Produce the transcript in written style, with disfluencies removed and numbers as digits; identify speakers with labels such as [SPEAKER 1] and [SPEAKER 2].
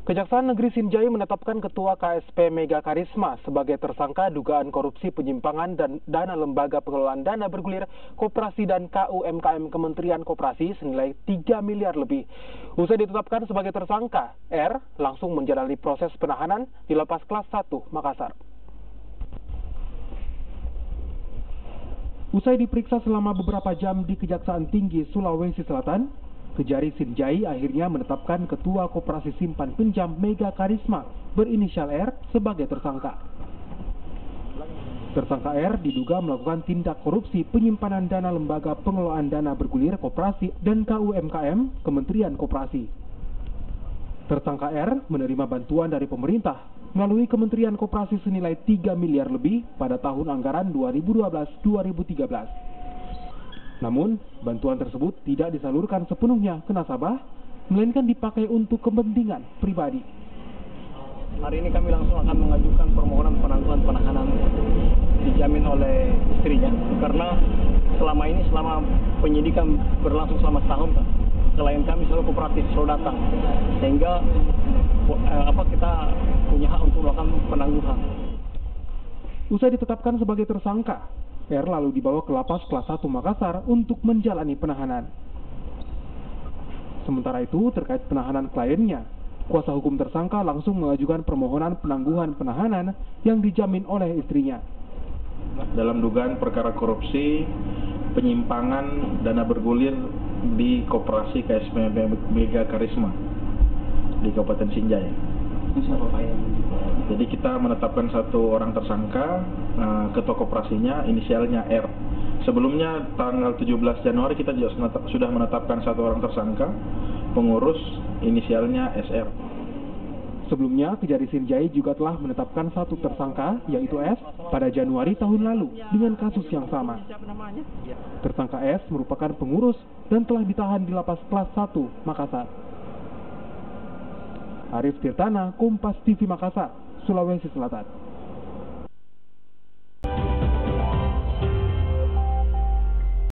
[SPEAKER 1] Kejaksaan Negeri Sinjai menetapkan Ketua KSP Mega Karisma sebagai tersangka dugaan korupsi penyimpangan dan dana lembaga pengelolaan dana bergulir koperasi dan KUMKM Kementerian Koperasi senilai 3 miliar lebih. Usai ditetapkan sebagai tersangka, R langsung menjalani proses penahanan di Lapas Kelas 1 Makassar. Usai diperiksa selama beberapa jam di Kejaksaan Tinggi Sulawesi Selatan, Kejari Sinjai akhirnya menetapkan Ketua Koperasi Simpan Pinjam Mega Karisma berinisial R sebagai tersangka. Tersangka R diduga melakukan tindak korupsi penyimpanan dana lembaga pengelolaan dana bergulir koperasi dan KUMKM Kementerian Koperasi. Tersangka R menerima bantuan dari pemerintah melalui Kementerian Koperasi senilai 3 miliar lebih pada tahun anggaran 2012-2013. Namun, bantuan tersebut tidak disalurkan sepenuhnya ke nasabah, melainkan dipakai untuk kepentingan pribadi.
[SPEAKER 2] Hari ini kami langsung akan mengajukan permohonan penangguhan penahanan dijamin oleh istrinya, karena selama penyidikan berlangsung selama setahun, klien kami selalu kooperatif, selalu datang, sehingga kita punya hak untuk melakukan penangguhan.
[SPEAKER 1] Usai ditetapkan sebagai tersangka, R lalu dibawa ke Lapas Kelas 1 Makassar untuk menjalani penahanan. Sementara itu, terkait penahanan kliennya, kuasa hukum tersangka langsung mengajukan permohonan penangguhan penahanan yang dijamin oleh istrinya.
[SPEAKER 3] Dalam dugaan perkara korupsi, penyimpangan dana bergulir di Koperasi KSP Mega Karisma di Kabupaten Sinjai. Jadi kita menetapkan satu orang tersangka, ketua koperasinya inisialnya R. Sebelumnya tanggal 17 Januari kita juga sudah menetapkan satu orang tersangka, pengurus inisialnya SR.
[SPEAKER 1] Sebelumnya, Kejari Sinjai juga telah menetapkan satu tersangka, yaitu S, pada Januari tahun lalu dengan kasus yang sama. Tersangka S merupakan pengurus dan telah ditahan di Lapas Kelas 1 Makassar. Arif Tirtana, Kompas TV Makassar, Sulawesi Selatan.